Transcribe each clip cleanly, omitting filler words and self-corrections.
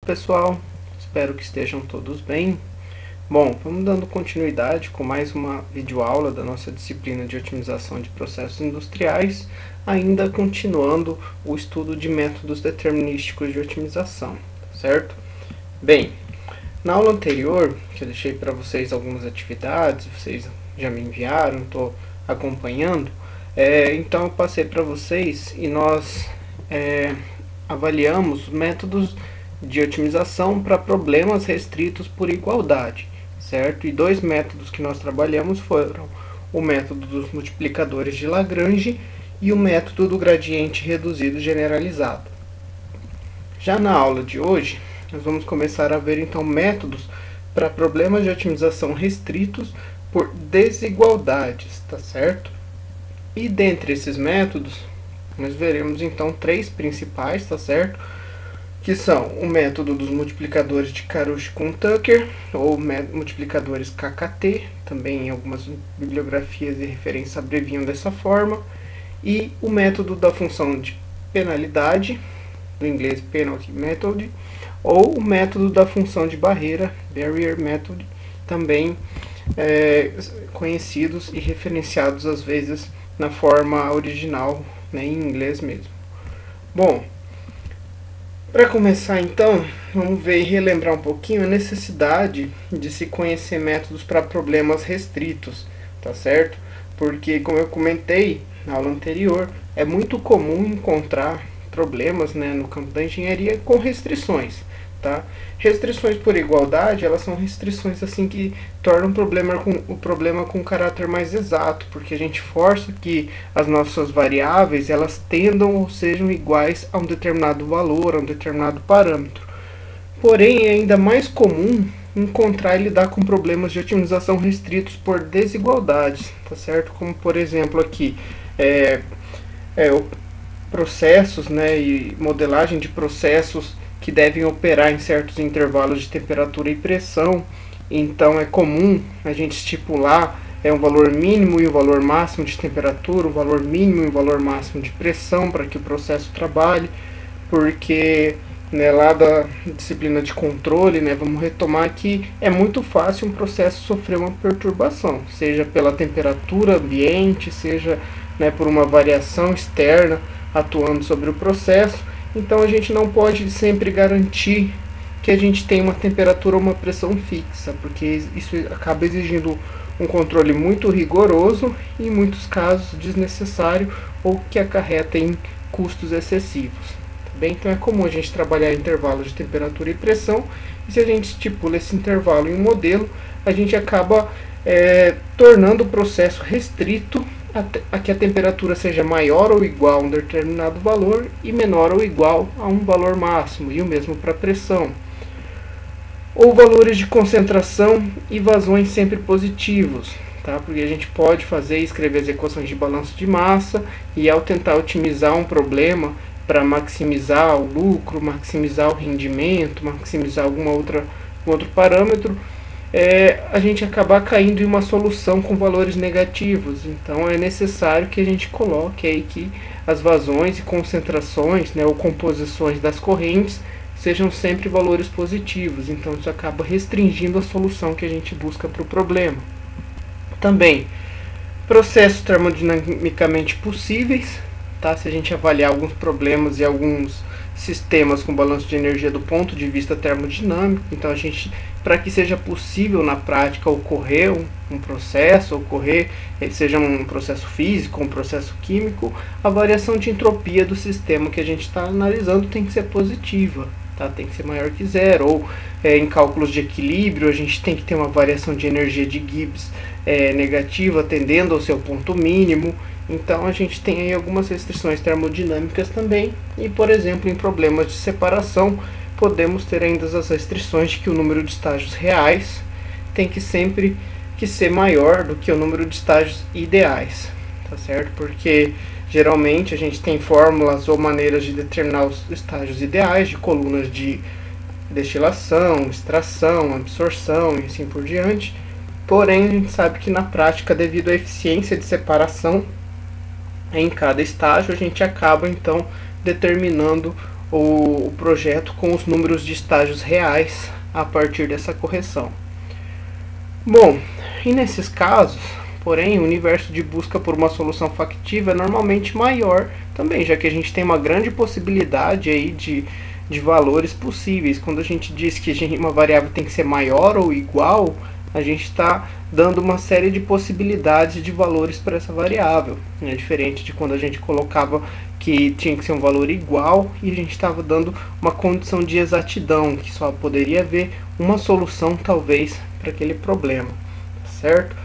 Pessoal, espero que estejam todos bem. Bom, vamos dando continuidade com mais uma videoaula da nossa disciplina de otimização de processos industriais, ainda continuando o estudo de métodos determinísticos de otimização, certo? Bem, na aula anterior, que eu deixei para vocês algumas atividades, vocês já me enviaram, estou acompanhando, então eu passei para vocês e nós avaliamos métodos de otimização para problemas restritos por igualdade, certo? E dois métodos que nós trabalhamos foram o método dos multiplicadores de Lagrange e o método do gradiente reduzido generalizado. Já na aula de hoje, nós vamos começar a ver então métodos para problemas de otimização restritos por desigualdades, tá certo? E dentre esses métodos, nós veremos então três principais, tá certo? Que são o método dos multiplicadores de Karushkin-Tucker, ou multiplicadores KKT, também em algumas bibliografias e referências abreviam dessa forma, e o método da função de penalidade, do inglês penalty method, ou o método da função de barreira, barrier method, também conhecidos e referenciados às vezes na forma original, né, em inglês mesmo. Bom, para começar então, vamos ver e relembrar um pouquinho a necessidade de se conhecer métodos para problemas restritos, tá certo? Porque, como eu comentei na aula anterior, é muito comum encontrar problemas, né, no campo da engenharia com restrições, tá? Restrições por igualdade, elas são restrições assim que tornam o problema com caráter mais exato, porque a gente força que as nossas variáveis elas tendam ou sejam iguais a um determinado valor, a um determinado parâmetro. Porém, é ainda mais comum encontrar e lidar com problemas de otimização restritos por desigualdades, tá certo? Como por exemplo aqui, processos, né, e modelagem de processos que devem operar em certos intervalos de temperatura e pressão. Então é comum a gente estipular um valor mínimo e um valor máximo de temperatura, um valor mínimo e um valor máximo de pressão para que o processo trabalhe, porque, né, lá da disciplina de controle, né, vamos retomar que é muito fácil um processo sofrer uma perturbação, seja pela temperatura ambiente, seja, né, por uma variação externa atuando sobre o processo. Então a gente não pode sempre garantir que a gente tem uma temperatura ou uma pressão fixa, porque isso acaba exigindo um controle muito rigoroso e em muitos casos desnecessário ou que acarreta em custos excessivos. Tá bem? Então é comum a gente trabalhar em intervalos de temperatura e pressão, e se a gente estipula esse intervalo em um modelo, a gente acaba tornando o processo restrito a que a temperatura seja maior ou igual a um determinado valor e menor ou igual a um valor máximo, e o mesmo para a pressão. Ou valores de concentração e vazões sempre positivos, tá? Porque a gente pode fazer e escrever as equações de balanço de massa, e ao tentar otimizar um problema para maximizar o lucro, maximizar o rendimento, maximizar algum outro parâmetro, a gente acabar caindo em uma solução com valores negativos. Então é necessário que a gente coloque aí que as vazões e concentrações, né, ou composições das correntes sejam sempre valores positivos. Então isso acaba restringindo a solução que a gente busca para o problema. Também processos termodinamicamente possíveis, tá? Se a gente avaliar alguns problemas e alguns sistemas com balanço de energia do ponto de vista termodinâmico, então a gente, para que seja possível na prática ocorrer um processo, seja um processo físico, um processo químico, a variação de entropia do sistema que a gente está analisando tem que ser positiva, tá? Tem que ser maior que zero, ou em cálculos de equilíbrio a gente tem que ter uma variação de energia de Gibbs negativa, tendendo ao seu ponto mínimo. Então a gente tem aí algumas restrições termodinâmicas também, e por exemplo em problemas de separação podemos ter ainda as restrições de que o número de estágios reais tem que sempre ser maior do que o número de estágios ideais, tá certo? Porque geralmente a gente tem fórmulas ou maneiras de determinar os estágios ideais de colunas de destilação, extração, absorção e assim por diante. Porém a gente sabe que na prática, devido à eficiência de separação em cada estágio, a gente acaba então determinando o projeto com os números de estágios reais a partir dessa correção. Bom, e nesses casos, porém, o universo de busca por uma solução factível é normalmente maior também, já que a gente tem uma grande possibilidade aí de valores possíveis. Quando a gente diz que uma variável tem que ser maior ou igual, a gente está dando uma série de possibilidades de valores para essa variável. É diferente de quando a gente colocava que tinha que ser um valor igual e a gente estava dando uma condição de exatidão, que só poderia haver uma solução talvez para aquele problema, certo?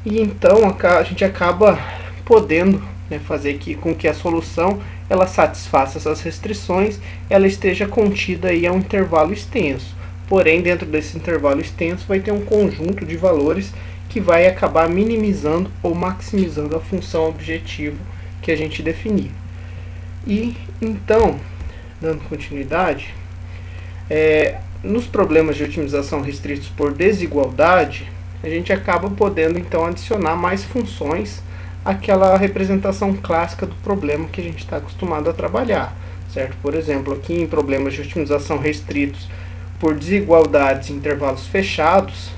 E então a gente acaba podendo, né, fazer com que a solução ela satisfaça essas restrições, ela esteja contida aí a um intervalo extenso. Porém, dentro desse intervalo extenso vai ter um conjunto de valores que vai acabar minimizando ou maximizando a função objetivo que a gente definir. E então, dando continuidade, nos problemas de otimização restritos por desigualdade, a gente acaba podendo então adicionar mais funções àquela representação clássica do problema que a gente está acostumado a trabalhar, certo? Por exemplo, aqui em problemas de otimização restritos por desigualdades em intervalos fechados,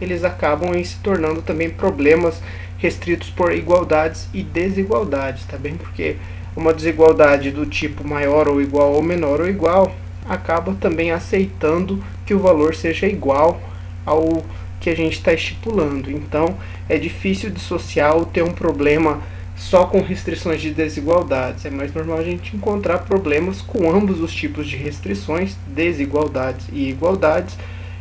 eles acabam se tornando também problemas restritos por igualdades e desigualdades, tá bem? Porque uma desigualdade do tipo maior ou igual ou menor ou igual acaba também aceitando que o valor seja igual ao que a gente está estipulando. Então é difícil dissociar ou ter um problema só com restrições de desigualdades. É mais normal a gente encontrar problemas com ambos os tipos de restrições, desigualdades e igualdades.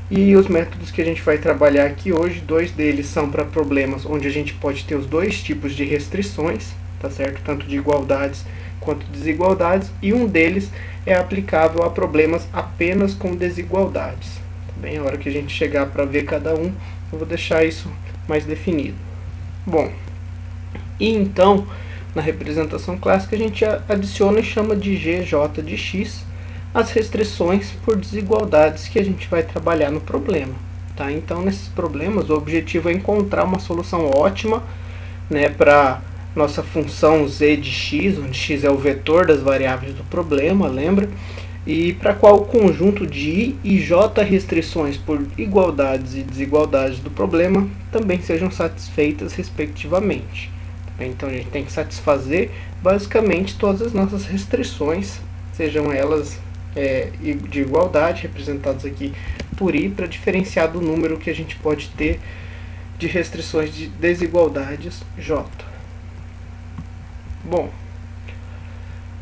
E os métodos que a gente vai trabalhar aqui hoje, dois deles são para problemas onde a gente pode ter os dois tipos de restrições, tá certo? Tanto de igualdades quanto desigualdades, e um deles é aplicável a problemas apenas com desigualdades. Tá bem? A hora que a gente chegar para ver cada um, eu vou deixar isso mais definido. Bom, e então, na representação clássica, a gente adiciona e chama de GJ de X as restrições por desigualdades que a gente vai trabalhar no problema. Tá? Então, nesses problemas, o objetivo é encontrar uma solução ótima, né, para nossa função z de x, onde x é o vetor das variáveis do problema, lembra? E para qual o conjunto de i e j restrições por igualdades e desigualdades do problema também sejam satisfeitas respectivamente. Então a gente tem que satisfazer basicamente todas as nossas restrições, sejam elas de igualdade, representadas aqui por i, para diferenciar do número que a gente pode ter de restrições de desigualdades j. Bom,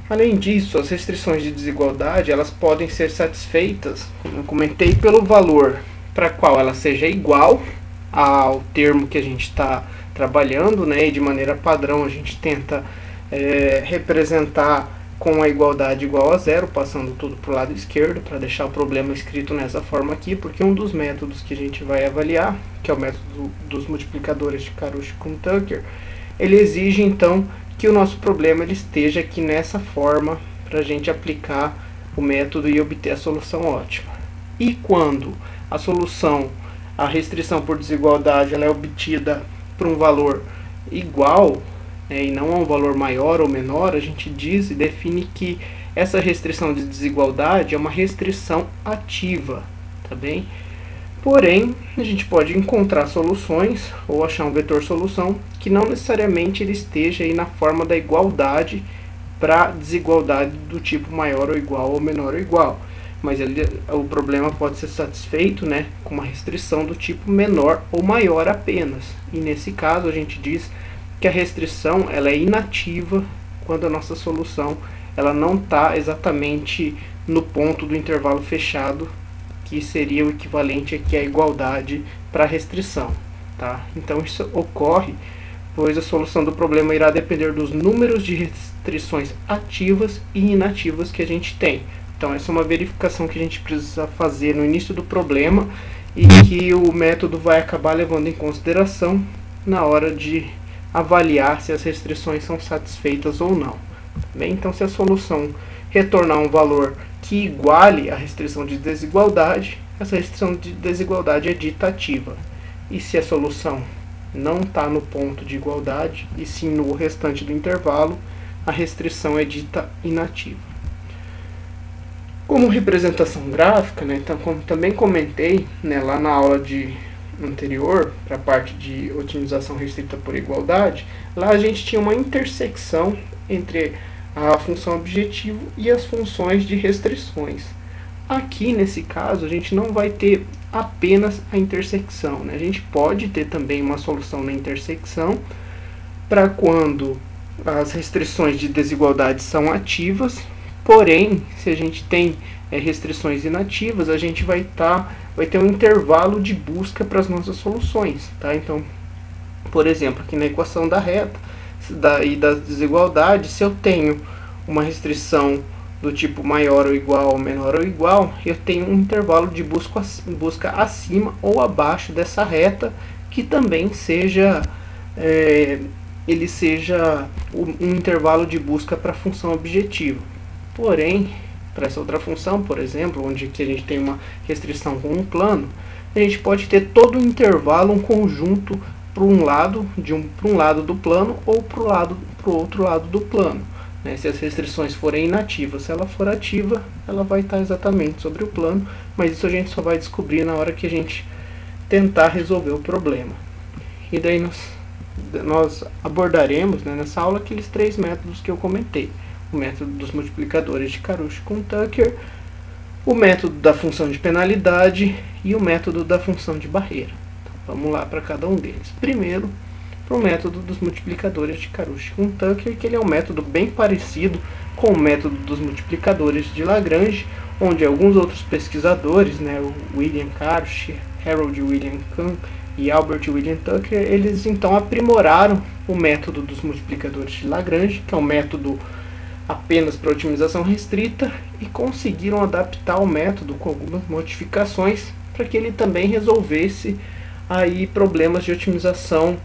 além disso, as restrições de desigualdade elas podem ser satisfeitas, como eu comentei, pelo valor para qual ela seja igual ao termo que a gente está trabalhando, né? E de maneira padrão a gente tenta representar com a igualdade igual a zero, passando tudo para o lado esquerdo, para deixar o problema escrito nessa forma aqui, porque um dos métodos que a gente vai avaliar, que é o método dos multiplicadores de Karushik-Tucker, ele exige então que o nosso problema ele esteja aqui nessa forma para a gente aplicar o método e obter a solução ótima. E quando a restrição por desigualdade ela é obtida por um valor igual, e não a um valor maior ou menor, a gente diz e define que essa restrição de desigualdade é uma restrição ativa, tá bem? Porém, a gente pode encontrar soluções ou achar um vetor solução que não necessariamente ele esteja aí na forma da igualdade para desigualdade do tipo maior ou igual ou menor ou igual. Mas o problema pode ser satisfeito, né, com uma restrição do tipo menor ou maior apenas. E nesse caso a gente diz que a restrição ela é inativa quando a nossa solução ela não está exatamente no ponto do intervalo fechado, que seria o equivalente aqui à igualdade para a restrição. Tá? Então isso ocorre pois a solução do problema irá depender dos números de restrições ativas e inativas que a gente tem. Então essa é uma verificação que a gente precisa fazer no início do problema e que o método vai acabar levando em consideração na hora de avaliar se as restrições são satisfeitas ou não. Bem, então se a solução retornar um valor que iguale a restrição de desigualdade, essa restrição de desigualdade é dita ativa. E se a solução não está no ponto de igualdade, e sim no restante do intervalo, a restrição é dita inativa. Como representação gráfica, né, então, como também comentei, né, lá na aula anterior, para a parte de otimização restrita por igualdade, lá a gente tinha uma intersecção entre a função objetivo e as funções de restrições. Aqui, nesse caso, a gente não vai ter apenas a intersecção, né? A gente pode ter também uma solução na intersecção para quando as restrições de desigualdade são ativas, porém, se a gente tem restrições inativas, a gente vai ter um intervalo de busca para as nossas soluções, tá? Então, por exemplo, aqui na equação da reta e das desigualdades, se eu tenho uma restrição do tipo maior ou igual ou menor ou igual, eu tenho um intervalo de busca acima ou abaixo dessa reta, que também seja ele seja um intervalo de busca para a função objetiva. Porém, para essa outra função, por exemplo, onde que a gente tem uma restrição com um plano, a gente pode ter todo o intervalo, um conjunto para um lado do plano ou para o outro lado do plano. Né? Se as restrições forem inativas, se ela for ativa, ela vai estar exatamente sobre o plano, mas isso a gente só vai descobrir na hora que a gente tentar resolver o problema. E daí nós abordaremos, né, nessa aula aqueles 3 métodos que eu comentei. O método dos multiplicadores de Karush-Tucker, o método da função de penalidade e o método da função de barreira. Então, vamos lá para cada um deles. Primeiro, para o método dos multiplicadores de Karush-Tucker, que ele é um método bem parecido com o método dos multiplicadores de Lagrange, onde alguns outros pesquisadores, né, o William Karush, Harold William Kahn e Albert William Tucker, eles então aprimoraram o método dos multiplicadores de Lagrange, que é um método apenas para otimização restrita, e conseguiram adaptar o método com algumas modificações para que ele também resolvesse aí problemas de otimização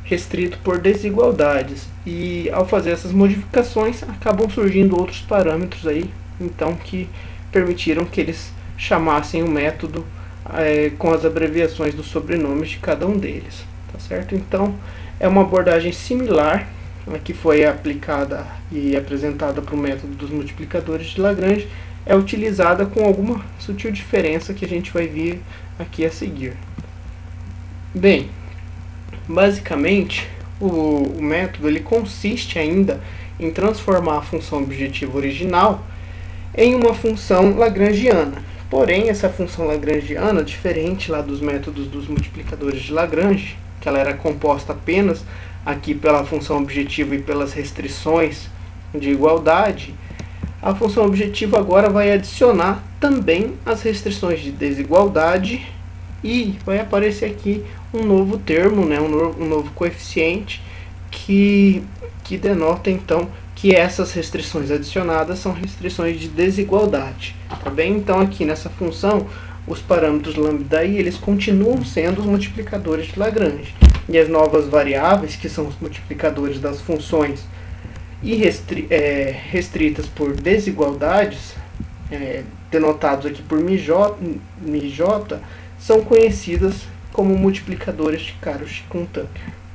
restrito por desigualdades. E ao fazer essas modificações, acabam surgindo outros parâmetros aí, então, que permitiram que eles chamassem o método com as abreviações dos sobrenomes de cada um deles, tá certo? Então, é uma abordagem similar que foi aplicada e apresentada para o método dos multiplicadores de Lagrange, é utilizada com alguma sutil diferença que a gente vai ver aqui a seguir. Bem, basicamente, o método ele consiste ainda em transformar a função objetiva original em uma função lagrangiana. Porém, essa função lagrangiana, diferente lá dos métodos dos multiplicadores de Lagrange, que ela era composta apenas aqui pela função objetiva e pelas restrições de igualdade, a função objetiva agora vai adicionar também as restrições de desigualdade e vai aparecer aqui um novo termo, né, um novo coeficiente que denota então que essas restrições adicionadas são restrições de desigualdade. Tá bem? Então aqui nessa função os parâmetros lambda i eles continuam sendo os multiplicadores de Lagrange. E as novas variáveis, que são os multiplicadores das funções restritas por desigualdades, denotados aqui por μj, são conhecidas como multiplicadores de Karush-Tucker.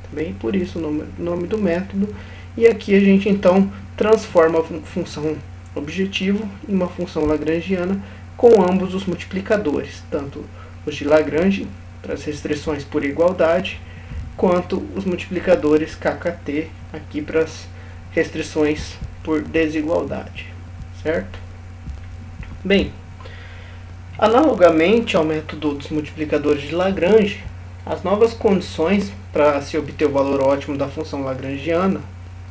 Também por isso o nome do método. E aqui a gente então transforma a função objetivo em uma função lagrangiana com ambos os multiplicadores, tanto os de Lagrange para as restrições por igualdade, quanto os multiplicadores KKT aqui para as restrições por desigualdade, certo? Bem, analogamente ao método dos multiplicadores de Lagrange, as novas condições para se obter o valor ótimo da função lagrangiana,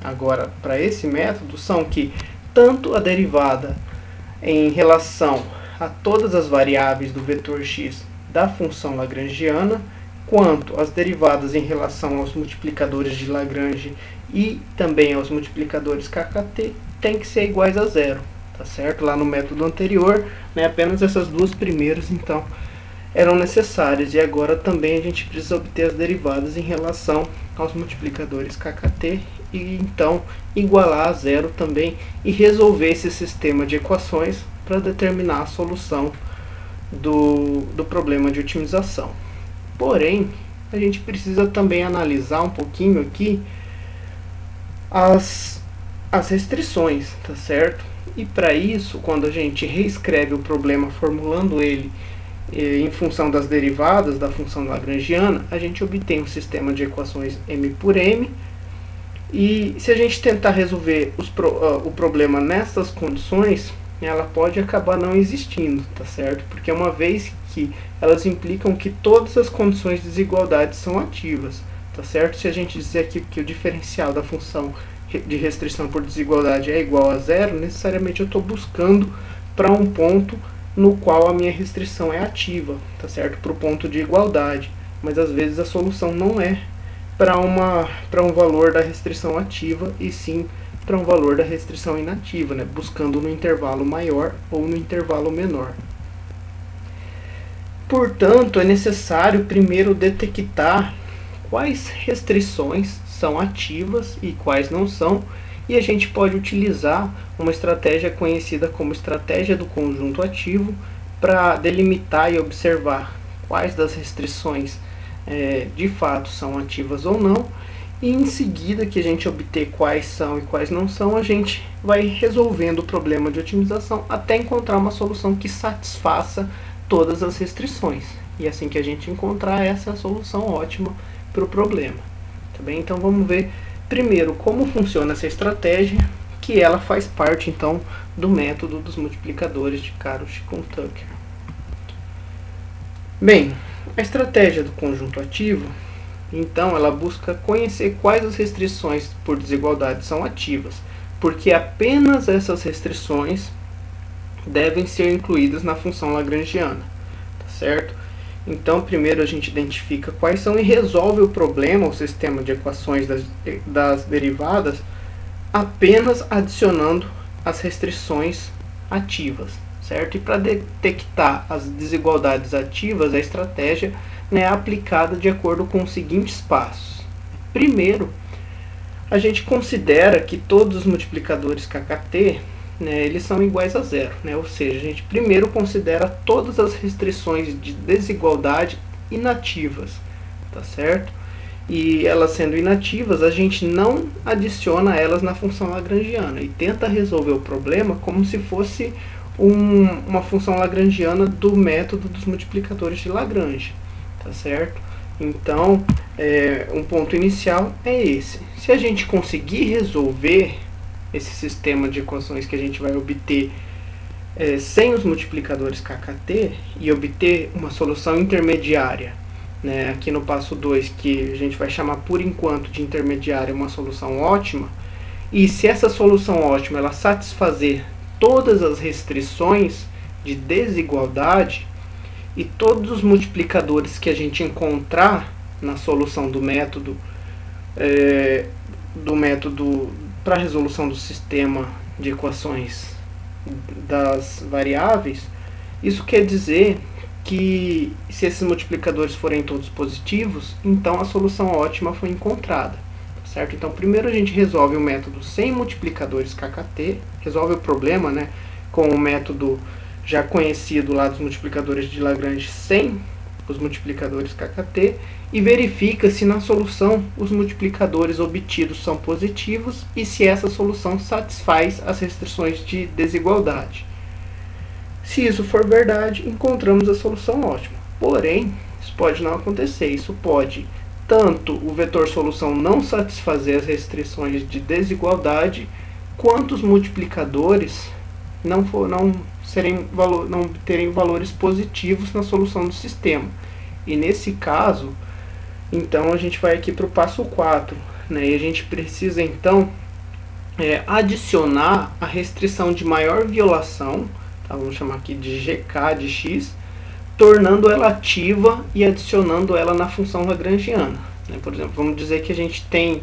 agora para esse método, são que tanto a derivada em relação a todas as variáveis do vetor x da função lagrangiana, quanto as derivadas em relação aos multiplicadores de Lagrange e também aos multiplicadores KKT têm que ser iguais a zero, tá certo? Lá no método anterior, né, apenas essas duas primeiras então eram necessárias, e agora também a gente precisa obter as derivadas em relação aos multiplicadores KKT e então igualar a zero também e resolver esse sistema de equações para determinar a solução do problema de otimização. Porém, a gente precisa também analisar um pouquinho aqui as as restrições, tá certo? E para isso, quando a gente reescreve o problema formulando ele em função das derivadas da função lagrangiana, a gente obtém um sistema de equações m por m. E se a gente tentar resolver o problema nessas condições, ela pode acabar não existindo, tá certo? Porque uma vez que elas implicam que todas as condições de desigualdade são ativas, tá certo? Se a gente dizer aqui que o diferencial da função de restrição por desigualdade é igual a zero, necessariamente eu estou buscando para um ponto no qual a minha restrição é ativa, tá certo? Para o ponto de igualdade, mas às vezes a solução não é para um valor da restrição ativa, e sim para um valor da restrição inativa, né? Buscando no intervalo maior ou no intervalo menor. Portanto, é necessário primeiro detectar quais restrições são ativas e quais não são, e a gente pode utilizar uma estratégia conhecida como estratégia do conjunto ativo para delimitar e observar quais das restrições de fato são ativas ou não, e em seguida que a gente obter quais são e quais não são, a gente vai resolvendo o problema de otimização até encontrar uma solução que satisfaça todas as restrições. E assim que a gente encontrar, essa é a solução ótima para o problema. Tá bem? Então vamos ver primeiro como funciona essa estratégia, que ela faz parte então do método dos multiplicadores de Karush-Tucker. Bem, a estratégia do conjunto ativo, então, ela busca conhecer quais as restrições por desigualdade são ativas, porque apenas essas restrições devem ser incluídas na função lagrangiana, tá certo? Então, primeiro a gente identifica quais são e resolve o problema, o sistema de equações das derivadas, apenas adicionando as restrições ativas, certo? E para detectar as desigualdades ativas, a estratégia é aplicada de acordo com os seguintes passos. Primeiro, a gente considera que todos os multiplicadores KKT, eles são iguais a zero, ou seja, a gente primeiro considera todas as restrições de desigualdade inativas, tá certo? E elas sendo inativas, a gente não adiciona elas na função lagrangiana e tenta resolver o problema como se fosse uma função lagrangiana do método dos multiplicadores de Lagrange, tá certo? Então, um ponto inicial é esse. Se a gente conseguir resolver esse sistema de equações que a gente vai obter sem os multiplicadores KKT e obter uma solução intermediária, aqui no passo 2, que a gente vai chamar por enquanto de intermediária, uma solução ótima, e se essa solução ótima ela satisfazer todas as restrições de desigualdade e todos os multiplicadores que a gente encontrar na solução do método para a resolução do sistema de equações das variáveis, isso quer dizer que se esses multiplicadores forem todos positivos, então a solução ótima foi encontrada, certo? Então primeiro a gente resolve o método sem multiplicadores KKT, resolve o problema com o método já conhecido lá dos multiplicadores de Lagrange sem os multiplicadores KKT e verifica se na solução os multiplicadores obtidos são positivos e se essa solução satisfaz as restrições de desigualdade. Se isso for verdade, encontramos a solução ótima. Porém, isso pode não acontecer. Isso pode tanto o vetor solução não satisfazer as restrições de desigualdade, quanto os multiplicadores não terem valores positivos na solução do sistema. E nesse caso, então a gente vai aqui para o passo 4, e a gente precisa então adicionar a restrição de maior violação, tá? Vamos chamar aqui de GK de x, tornando ela ativa e adicionando ela na função lagrangiana. Por exemplo, vamos dizer que a gente tem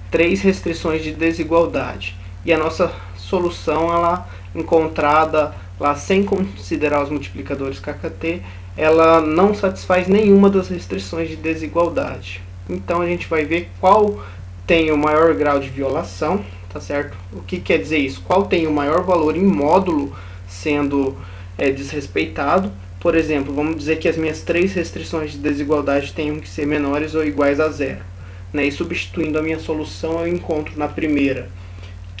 3 restrições de desigualdade e a nossa solução ela encontrada lá sem considerar os multiplicadores KKT, ela não satisfaz nenhuma das restrições de desigualdade. Então a gente vai ver qual tem o maior grau de violação, tá certo? O que quer dizer isso? Qual tem o maior valor em módulo sendo desrespeitado. Por exemplo, vamos dizer que as minhas 3 restrições de desigualdade tenham que ser menores ou iguais a zero. E substituindo a minha solução, eu encontro na primeira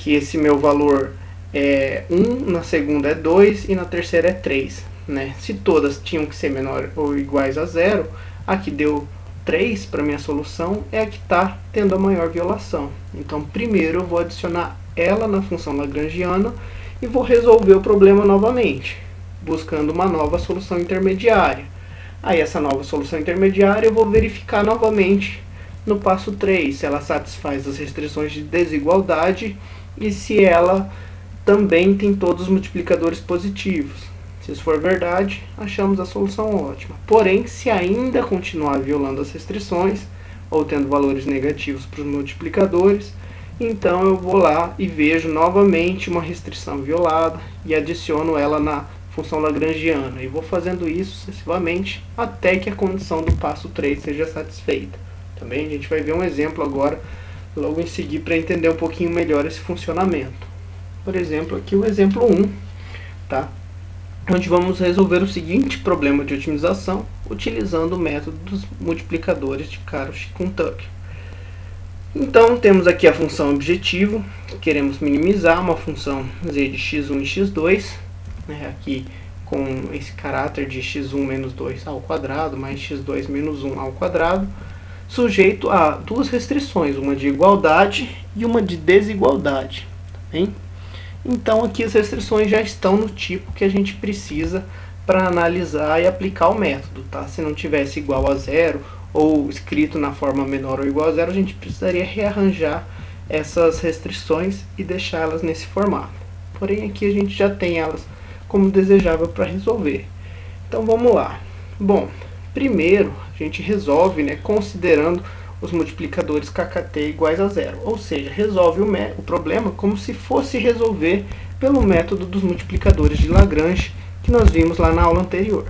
que esse meu valor é 1, na segunda é 2 e na terceira é 3. Né? Se todas tinham que ser menor ou iguais a 0, a que deu 3 para minha solução é a que está tendo a maior violação. Então, primeiro eu vou adicionar ela na função lagrangiana e vou resolver o problema novamente, buscando uma nova solução intermediária. Aí essa nova solução intermediária eu vou verificar novamente no passo 3, se ela satisfaz as restrições de desigualdade e se ela também tem todos os multiplicadores positivos. Se isso for verdade, achamos a solução ótima. Porém, se ainda continuar violando as restrições, ou tendo valores negativos para os multiplicadores, então eu vou lá e vejo novamente uma restrição violada e adiciono ela na função lagrangiana. E vou fazendo isso sucessivamente até que a condição do passo 3 seja satisfeita. Também a gente vai ver um exemplo agora, logo em seguida, para entender um pouquinho melhor esse funcionamento. Por exemplo, aqui o exemplo 1, tá? Onde vamos resolver o seguinte problema de otimização utilizando o método dos multiplicadores de Karosh com Tucker. Então, temos aqui a função objetivo, que queremos minimizar, uma função z de x1 e x2, né, aqui com esse caráter de x1 menos 2 ao quadrado, mais x2 menos 1 ao quadrado, sujeito a duas restrições, uma de igualdade e uma de desigualdade. Tá bem? Então aqui as restrições já estão no tipo que a gente precisa para analisar e aplicar o método. Tá? Se não tivesse igual a 0 ou escrito na forma menor ou igual a 0, a gente precisaria rearranjar essas restrições e deixá-las nesse formato. Porém aqui a gente já tem elas como desejável para resolver. Então vamos lá. Bom, primeiro a gente resolve, né, considerando os multiplicadores KKT iguais a 0, ou seja, resolve o problema como se fosse resolver pelo método dos multiplicadores de Lagrange que nós vimos lá na aula anterior.